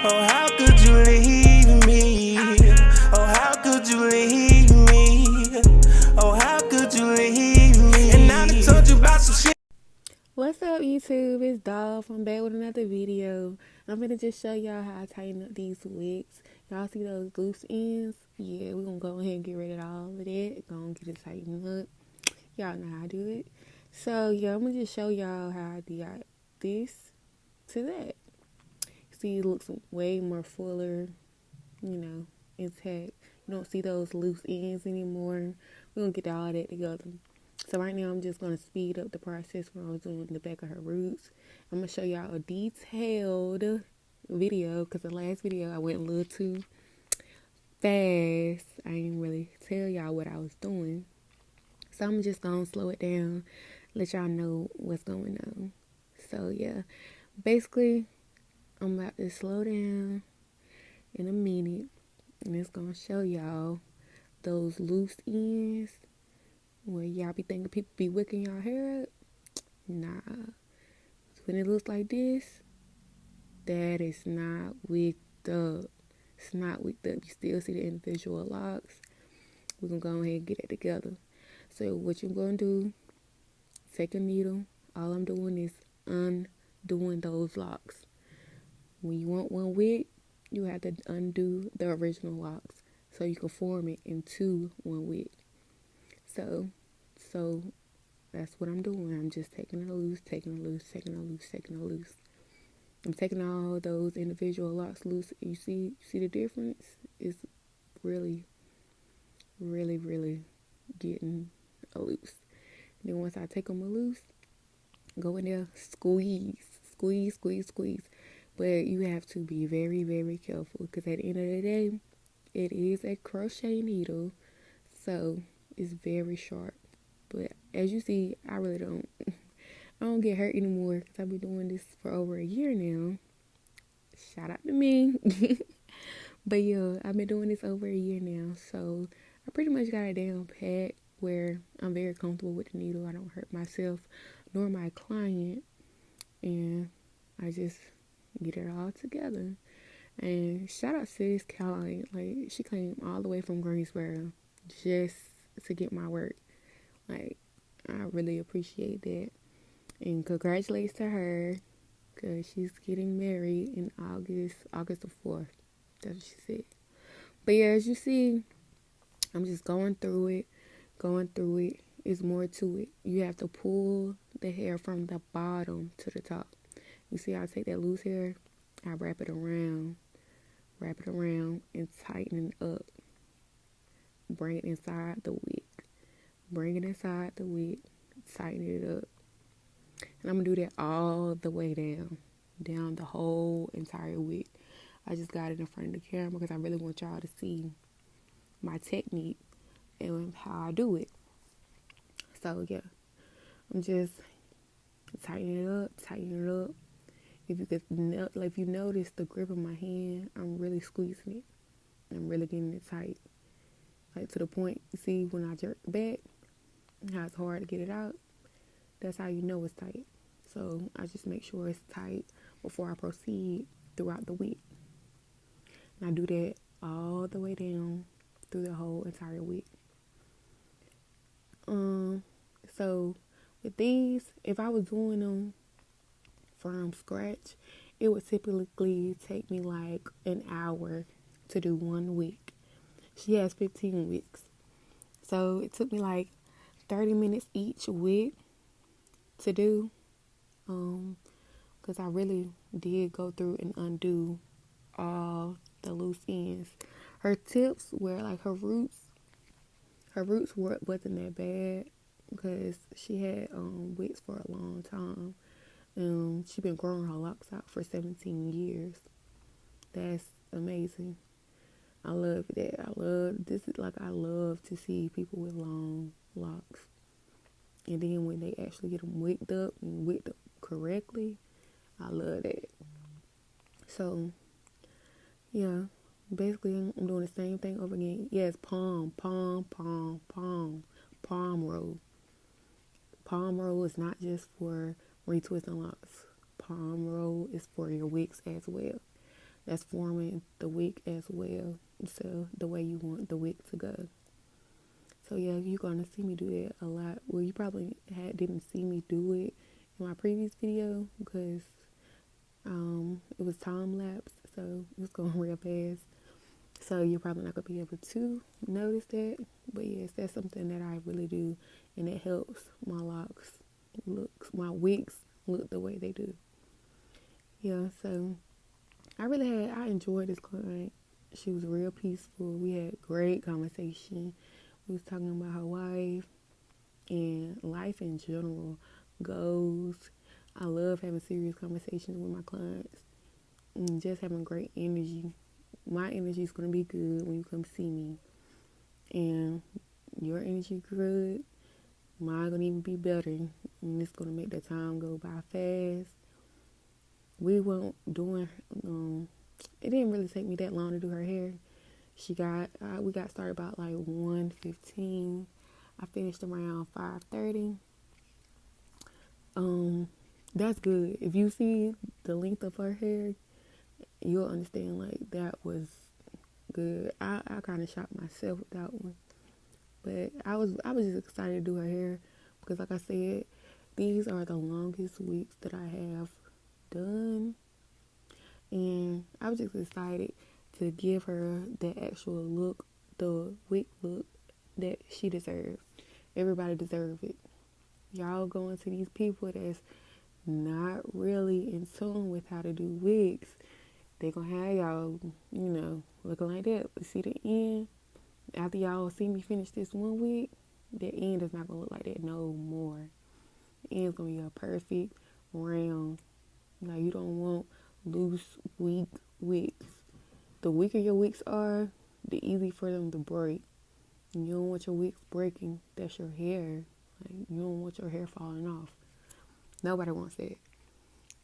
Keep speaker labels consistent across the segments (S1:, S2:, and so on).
S1: Oh, how could you leave me? Oh, how could you leave me? Oh, how could you leave me? And I done told you about some shit.
S2: What's up, YouTube? It's Dolph. I'm back with another video. I'm gonna just show y'all how I tighten up these wigs. Y'all see those loose ends? Yeah, we're gonna go ahead and get rid of all of that. Gonna get it tightened up. Y'all know how I do it. So yeah, I'm gonna just show y'all how I do this to that. See, it looks way more fuller, intact. You don't see those loose ends anymore. We're gonna get all that together. So right now I'm just going to speed up the process when I was doing the back of her roots. I'm going to show y'all a detailed video because the last video I went a little too fast. I didn't really tell y'all what I was doing. So I'm just going to slow it down, let y'all know what's going on. So yeah, basically I'm about to slow down in a minute and it's going to show y'all those loose ends where y'all be thinking people be wicking y'all hair up. Nah. When it looks like this, that is not wicked up. It's not wicked up. You still see the individual locks. We're going to go ahead and get it together. So what you're going to do, take a needle. All I'm doing is undoing those locks. When you want one wig, you have to undo the original locks so you can form it into one wig. So that's what I'm doing. I'm just taking it loose, taking it loose, taking it loose, taking it loose. I'm taking all those individual locks loose. You see the difference? It's really, really, really getting loose. And then once I take them loose, go in there, squeeze, squeeze, squeeze, squeeze. But you have to be very, very careful because at the end of the day, it is a crochet needle, so it's very sharp. But as you see, I really don't get hurt anymore because I've been doing this for over a year now. Shout out to me. But yeah, I've been doing this over a year now, so I pretty much got it down pat where I'm very comfortable with the needle. I don't hurt myself nor my client, and I just get it all together. And shout out to this client, like she came all the way from Greensboro just to get my work. Like, I really appreciate that. And congratulations to her because she's getting married in August the 4th. That's what she said. But yeah, as you see, I'm just going through it. It's more to it. You have to pull the hair from the bottom to the top. You see how I take that loose hair? I wrap it around and tighten it up. Bring it inside the wig. Tighten it up. And I'm going to do that all the way down the whole entire wig. I just got it in front of the camera because I really want y'all to see my technique and how I do it. So yeah, I'm just tightening it up. If you notice the grip of my hand, I'm really squeezing it. I'm really getting it tight. Like to the point, you see when I jerk back, how it's hard to get it out. That's how you know it's tight. So I just make sure it's tight before I proceed throughout the wig. And I do that all the way down through the whole entire wig. So with these, if I was doing them from scratch, it would typically take me like an hour to do one wig. She has 15 wigs. So it took me like 30 minutes each wig to do. Because I really did go through and undo all the loose ends. Her tips were like her roots wasn't that bad because she had wigs for a long time. She been growing her locks out for 17 years. That's amazing. I love that. I love to see people with long locks. And then when they actually get them wigged up correctly, I love that. So, yeah, basically I'm doing the same thing over again. Yes, palm roll. Palm roll is not just for retwisting locks. Palm roll is for your wigs as well. that's forming the wig as well. So the way you want the wig to go. So yeah, you're gonna see me do that a lot. Well, you probably didn't see me do it in my previous video because it was time lapse, so it was going real fast. So you're probably not gonna be able to notice that. But yes, that's something that I really do, and it helps my my wigs look the way they do. Yeah, so I enjoyed this client. She was real peaceful. We had great conversation. We was talking about her wife and life in general, goals. I love having serious conversations with my clients and just having great energy. My energy is going to be good when you come see me. And your energy good, mine going to even be better. And it's going to make the time go by fast. We weren't doing, it didn't really take me that long to do her hair. We got started about like 1:15. I finished around 5:30. That's good. If you see the length of her hair, you'll understand like that was good. I kind of shocked myself with that one, but I was just excited to do her hair because, like I said, these are the longest weeks that I have done, and I was just excited to give her the actual look, the wig look that she deserves. Everybody deserves it. Y'all going to these people that's not really in tune with how to do wigs. They gonna have y'all, looking like that. But see the end, after y'all see me finish this one wig, the end is not gonna look like that no more. The end's gonna be a perfect round. Now you don't want loose, weak wigs. The weaker your wigs are, the easier for them to break. You don't want your wigs breaking. That's your hair. Like, you don't want your hair falling off. Nobody wants that.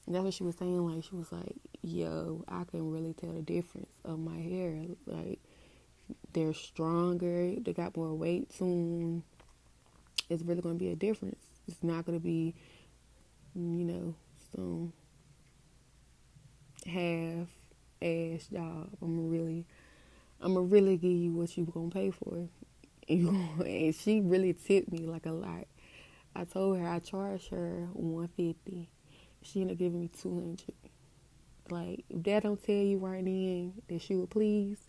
S2: And that's what she was saying. Like, she was like, yo, I can really tell the difference of my hair. Like, they're stronger. They got more weight soon. It's really going to be a difference. It's not going to be, some half-ass job. I'm really give you what you going to pay for. And she really tipped me like a lot. I told her I charged her $150. She ended up giving me $200. Like, if that don't tell you right then that she was pleased,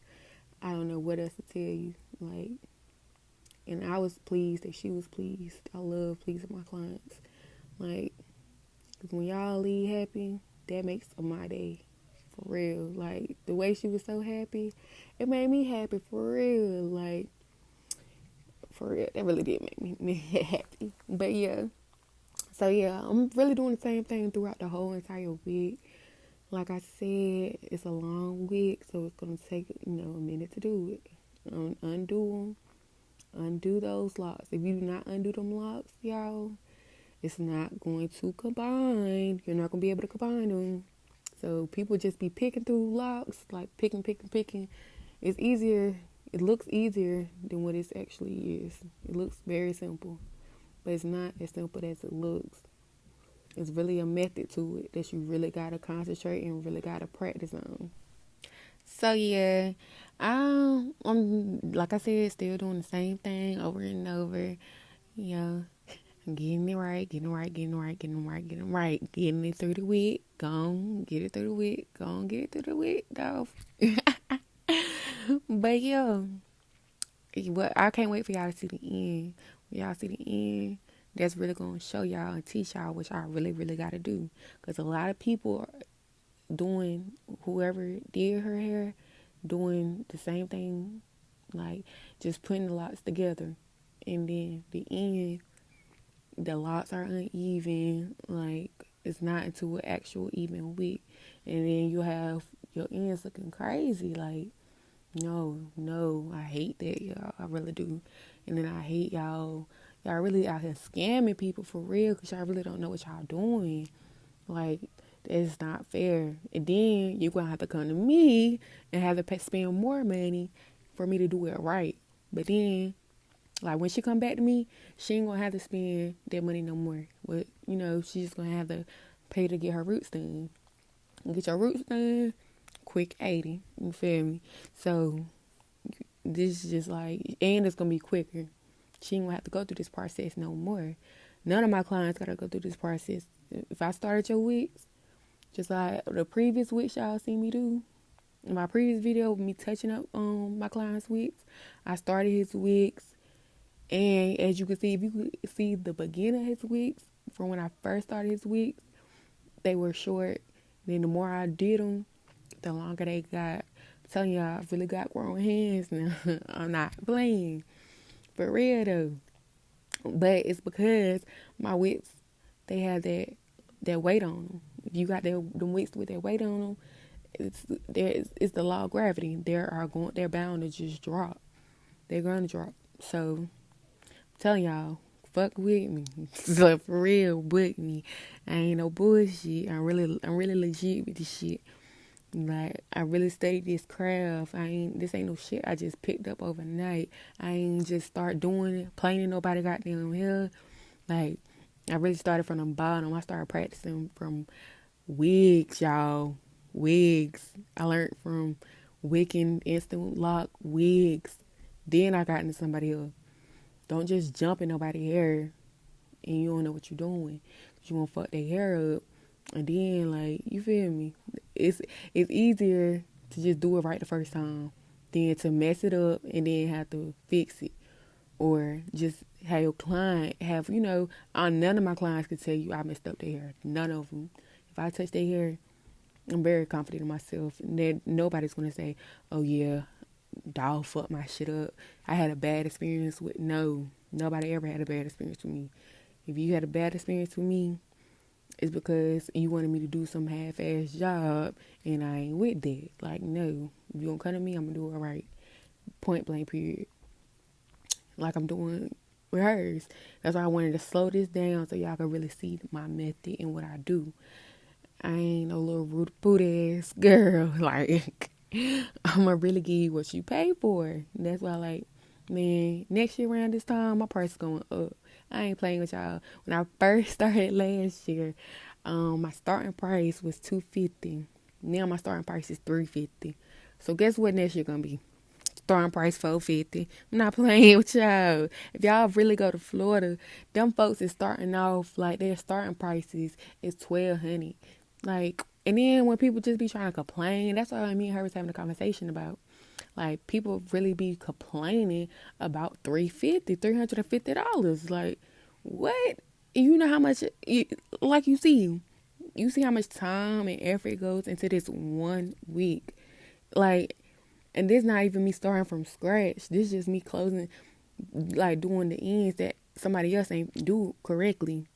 S2: I don't know what else to tell you. Like, and I was pleased that she was pleased. I love pleasing my clients. Like, because when y'all leave happy, that makes my day. For real. Like, the way she was so happy, it made me happy for real. Like, for real, that really did make me happy. But yeah, so yeah, I'm really doing the same thing throughout the whole entire week. Like I said, it's a long week, so it's gonna take a minute to do it. Undo those locks. If you do not undo them locks, y'all, it's not going to combine. You're not gonna be able to combine them. So people just be picking through locks, like picking. It's easier. It looks easier than what it actually is. It looks very simple, but it's not as simple as it looks. It's really a method to it that you really gotta concentrate and really gotta practice on. So yeah, I'm like I said, still doing the same thing over and over. I'm getting it right, getting it through the week. Go on, get it through the week. Go on, get it through the week, dog. But yeah, I can't wait for y'all to see the end. When y'all see the end, that's really going to show y'all and teach y'all what y'all really, really got to do. Because a lot of people are doing, whoever did her hair, doing the same thing, like just putting the lots together. And then the end, the lots are uneven, like it's not into an actual even wig. And then you have your ends looking crazy, like, no, I hate that, y'all. I really do. And then I hate y'all really out here scamming people for real, because y'all really don't know what y'all doing. Like, it's not fair. And then you're going to have to come to me and have to spend more money for me to do it right. But then, like, when she come back to me, she ain't going to have to spend that money no more. But, she's just going to have to pay to get her roots done. Get your roots done, quick 80. You feel me? So this is just like, and it's gonna be quicker. She ain't gonna have to go through this process no more. None of my clients gotta go through this process. If I started your wigs, just like the previous wigs y'all seen me do, in my previous video with me touching up my client's wigs, I started his wigs, and as you can see, if you could see the beginning of his wigs from when I first started his wigs, they were short. Then the more I did them, the longer they got. I'm telling y'all, I really got grown hands now. I'm not playing. For real though. But it's because my wigs, they have that weight on them. If you got them wigs with that weight on them, it's the law of gravity. They're bound to just drop. They're gonna drop. So I'm telling y'all, fuck with me. So for real, with me. I ain't no bullshit. I'm really legit with this shit. Like, I really studied this craft. This ain't no shit I just picked up overnight. I ain't just start doing it, playing nobody goddamn here. Like, I really started from the bottom. I started practicing from wigs, y'all. Wigs. I learned from wicking, instant lock, wigs. Then I got into somebody else. Don't just jump in nobody's hair and you don't know what you're doing. You won't fuck their hair up. And then, like, you feel me? It's easier to just do it right the first time than to mess it up and then have to fix it. Or just have your client have, none of my clients can tell you I messed up their hair. None of them. If I touch their hair, I'm very confident in myself. And then nobody's going to say, oh, yeah, dog fucked my shit up. I had a bad experience with, no. Nobody ever had a bad experience with me. If you had a bad experience with me, it's because you wanted me to do some half-ass job, and I ain't with that. Like, no. If you gonna come to me, I'm gonna do it right. Point blank, period. Like I'm doing with hers. That's why I wanted to slow this down so y'all can really see my method and what I do. I ain't no little rude boot ass girl. Like, I'm gonna really give you what you pay for. And that's why, like, man, next year around this time, my price is going up. I ain't playing with y'all. When I first started last year, my starting price was $250. Now my starting price is $350. So guess what next year gonna be? Starting price $450. I'm not playing with y'all. If y'all really go to Florida, them folks is starting off like their starting prices is $1,200. Like, and then when people just be trying to complain, that's what me and her was having a conversation about. Like, people really be complaining about $350. Like, what? You know how much, like, you see how much time and effort goes into this 1 week. Like, and this not even me starting from scratch. This just me closing, like, doing the ends that somebody else ain't do correctly.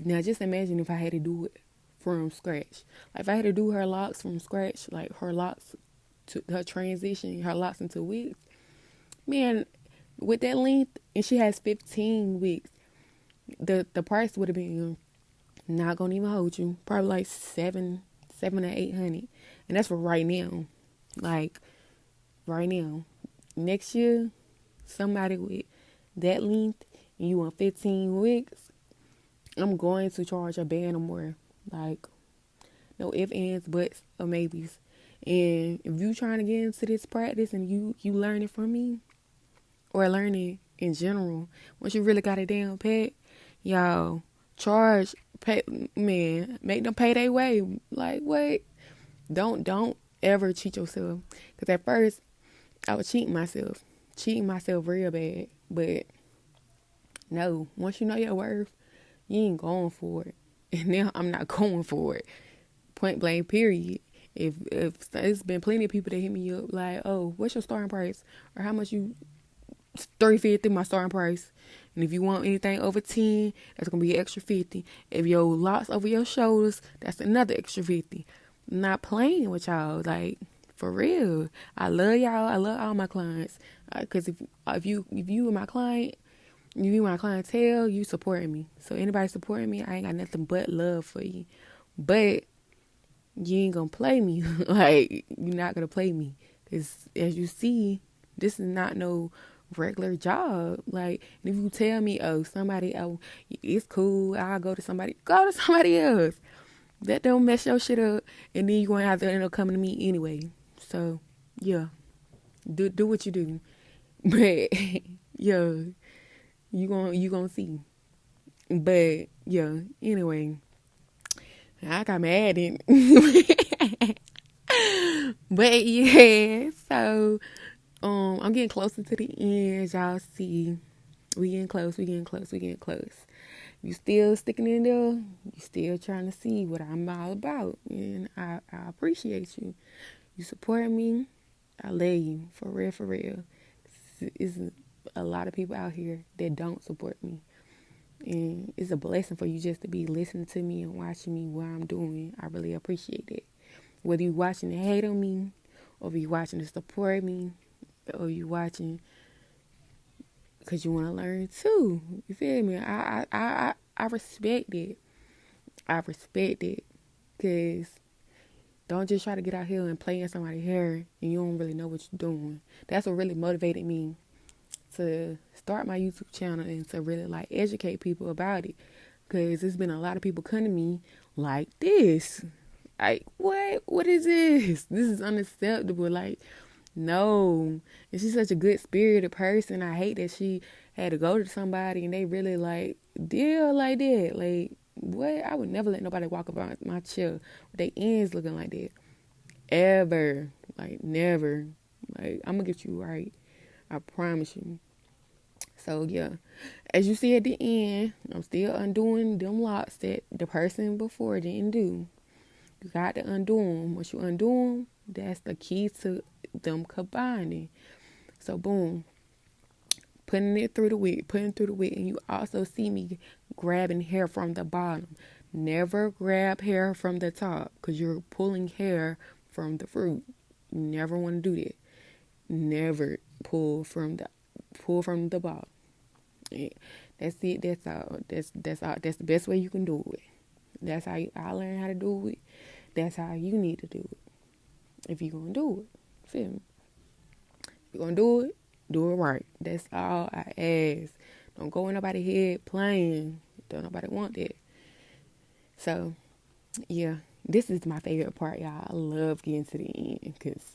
S2: Now, just imagine if I had to do it from scratch. Like, if I had to do her locks from scratch, like her locks to her transition, her locks into wigs, man, with that length, and she has 15 wigs, the price would have been, not gonna even hold you, probably like $700 to $800, and that's for right now. Like, right now. Next year, somebody with that length and you want 15 wigs, I'm going to charge a band or more. Like, no ifs, ands, buts, or maybes. And if you trying to get into this practice and you learn it from me, or learn it in general, once you really got it down pat, y'all, man, make them pay their way. Like, what? Don't ever cheat yourself. Because at first, I was cheating myself real bad. But no, once you know your worth, you ain't going for it. And now I'm not going for it. Point blank, period. If there's been plenty of people that hit me up like, oh, what's your starting price? Or how much you, $350 my starting price. And if you want anything over 10, that's gonna be an extra 50. If your locks over your shoulders, that's another extra 50. I'm not playing with y'all, like, for real. I love y'all. I love all my clients. Cause if you are my client, you my clientele, you supporting me. So anybody supporting me, I ain't got nothing but love for you. But you ain't gonna play me. Like, you're not gonna play me. Cause as you see, this is not no regular job. Like, if you tell me, oh, it's cool, I'll go to somebody else. That don't mess your shit up, and then you gonna have to end up coming to me anyway. So yeah, do what you do, but yeah, you gonna see. But yeah, anyway, I got mad and but yeah, so I'm getting closer to the end, as y'all see. We getting close. You still sticking in there. You still trying to see what I'm all about. And I appreciate you. You support me. I love you. For real. It's a lot of people out here that don't support me. And it's a blessing for you just to be listening to me and watching me what I'm doing. I really appreciate it. Whether you watching to hate on me, or if you watching to support me, or you watching because you want to learn too. You feel me? I respect it. I respect it. Because don't just try to get out here and play in somebody's hair and you don't really know what you're doing. That's what really motivated me to start my YouTube channel and to really like educate people about it. Because there's been a lot of people come to me like this. Like, what is this? This is unacceptable. Like, no. And she's such a good spirited person. I hate that she had to go to somebody and they really like deal like that. Like, what? I would never let nobody walk around my chair with their ends looking like that. Ever. Like, never. Like, I'm gonna get you right. I promise you. So yeah, as you see at the end, I'm still undoing them locks that the person before didn't do. You got to undo them. Once you undo them, that's the key to them combining. So boom, putting it through the wig, and you also see me grabbing hair from the bottom. Never grab hair from the top, because you're pulling hair from the fruit. You never want to do that. Never pull from the bottom. Yeah, that's it. That's all. That's all. That's the best way you can do it. That's how I learned how to do it. That's how you need to do it. If you're gonna do it, feel me? If you're gonna do it right. That's all I ask. Don't go in nobody's head playing. Don't nobody want that. So, yeah, this is my favorite part, y'all. I love getting to the end because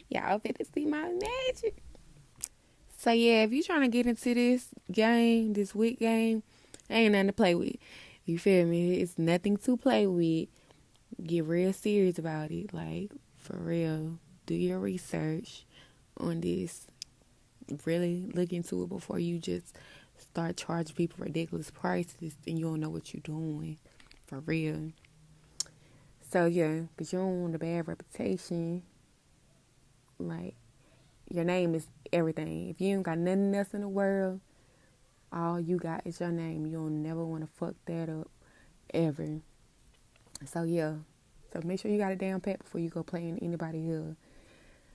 S2: y'all fit to see my magic. So yeah, if you're trying to get into this game, this wig game, ain't nothing to play with. You feel me? It's nothing to play with. Get real serious about it. Like, for real. Do your research on this. Really look into it before you just start charging people ridiculous prices and you don't know what you're doing. For real. So yeah, because you don't want a bad reputation. Like, your name is everything. If you ain't got nothing else in the world, all you got is your name. You'll never want to fuck that up ever. So yeah. So make sure you got a damn pet before you go play in anybody else.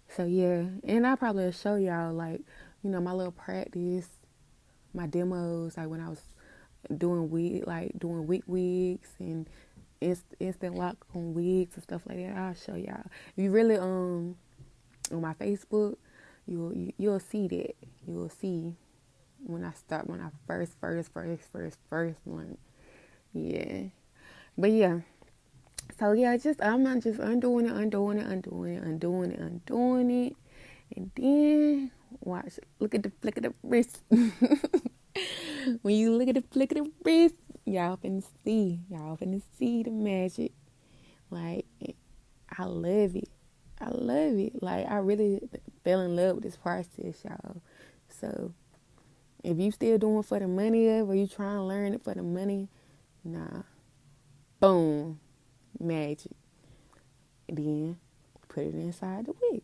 S2: So yeah. And I'll probably show y'all like, you know, my little practice, my demos, like when I was doing wig wigs and instant lock on wigs and stuff like that. I'll show y'all. If you really on my Facebook, you'll see that. You'll see when I first learned. Yeah. But yeah. So yeah, I'm just undoing it. And then watch. Look at the flick of the wrist. When you look at the flick of the wrist, y'all finna see the magic. Like, I love it. Like, I really fell in love with this process, y'all. So, if you still doing for the money or you trying to learn it for the money, nah. Boom. Magic. And then, put it inside the wig.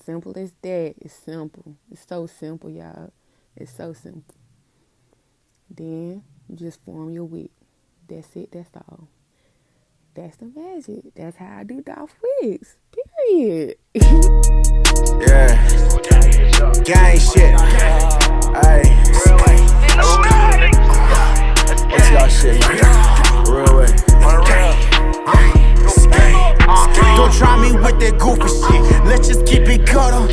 S2: Simple as that. It's simple. It's so simple, y'all. It's so simple. Then, you just form your wig. That's it. That's all. That's the magic. That's how I do Dolph wigs. Period.
S3: Yeah. Gang shit. Ayy. What's y'all shit, man? Real way. Don't try me with that goofy shit. Let's just keep it cuddle.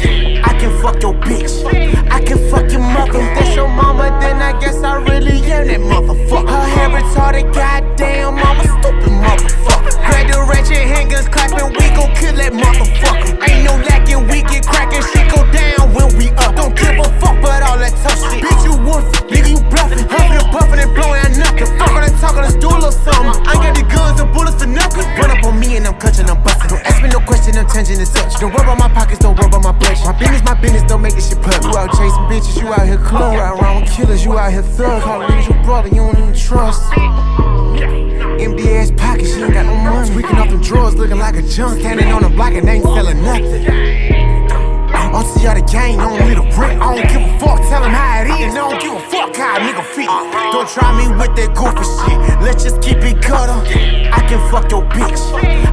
S3: I can fuck your bitch. I can fuck your mother. If that's your mama, then I guess I really am that motherfucker. Her hair retarded, goddamn, mama. change in the touch. Don't worry about my pockets, don't worry about my budget. My business, don't make this shit public. You out chasing bitches, you out here club. You out around with killers, you out here thug. Call me your brother, you don't even trust. Empty ass pockets, she ain't got no money. Squeaking off them drawers, looking like a junk. Standing on the block and ain't selling nothing. OT out the gang, I don't need a brick. I don't give a fuck, tell him how it is. I don't give a fuck how a nigga feel. Don't try me with that goofy shit. Let's just keep it gutter. I can fuck your bitch.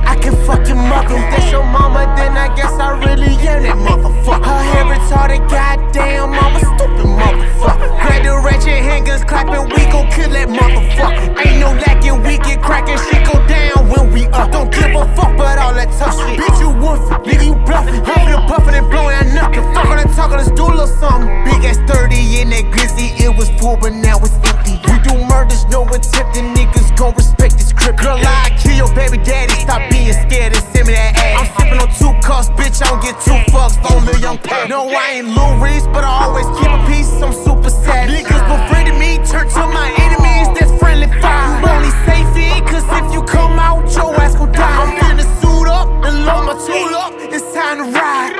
S3: I can fuck your mother. If that's your mama, then I guess I really am that motherfucker. Her hair retarded, goddamn, I'm a stupid motherfucker. Grab the ratchet handguns, clapping, we gon' kill that motherfucker. Ain't no lacking, we get cracking, shit go down when we up. Don't give a fuck about all that tough shit. Bitch, you woofing, nigga, you bluffing. Huffing and puffing and blowing out nothing. Fuck on that talk, let's do a little something. Big ass 30 in that glizzy, it was full, but now it's empty. We do murders, no attempting, niggas gon' respect this crib. Girl, I kill your baby daddy, stop being scared and send me that ass. I'm sipping on 2 cups, bitch, I don't get 2 fucks, on Lil Young Pat. No, I ain't Lou Reese, but I always keep a piece, I'm super sad. Niggas befriended me, turn to my enemies, that's friendly fire. You only safe in, cause if you come out, your ass gon' die. I'm finna suit up and load my tool up, it's time to ride.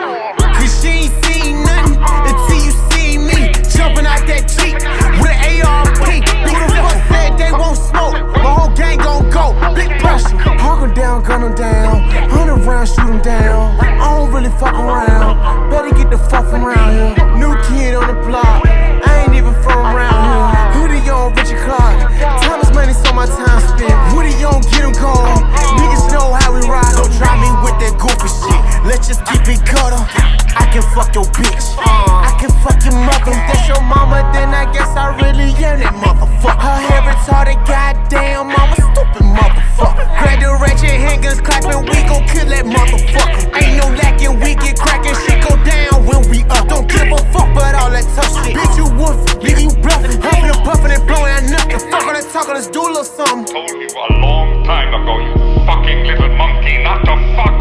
S3: Cause she ain't seen nothing until you see me jumping out that Jeep with an ARP. Who the fuck said they won't smoke? My whole gang gon' go. Big pressure. Hawk 'em down, gun 'em down. 100 rounds, shoot 'em down. I don't really fuck around. Better get the fuck from around here. New kid on the block. I ain't even from around here. Hoodie on Richard Clark. Time is money, so my time spent. Woody on, get 'em gone. Niggas know how we ride. Don't try me with that goofy shit. Let's just keep it gutter. I can fuck your bitch. I can fuck your mother. If that's your mama, then I guess I really am that motherfucker. Her hair retarded, goddamn, I'm a stupid motherfucker. Grab the ratchet handguns, clapping, we gon' kill that motherfucker. Ain't no lacking, we get cracking, shit go down when we up. Don't give a fuck about all that tough shit. Bitch, you woofing, nigga, you bluffing. Huffing and puffing and blowing out nothing. Fuck all that talking, let's do a little something.
S4: Told you a long time ago, you fucking little monkey, not to fuck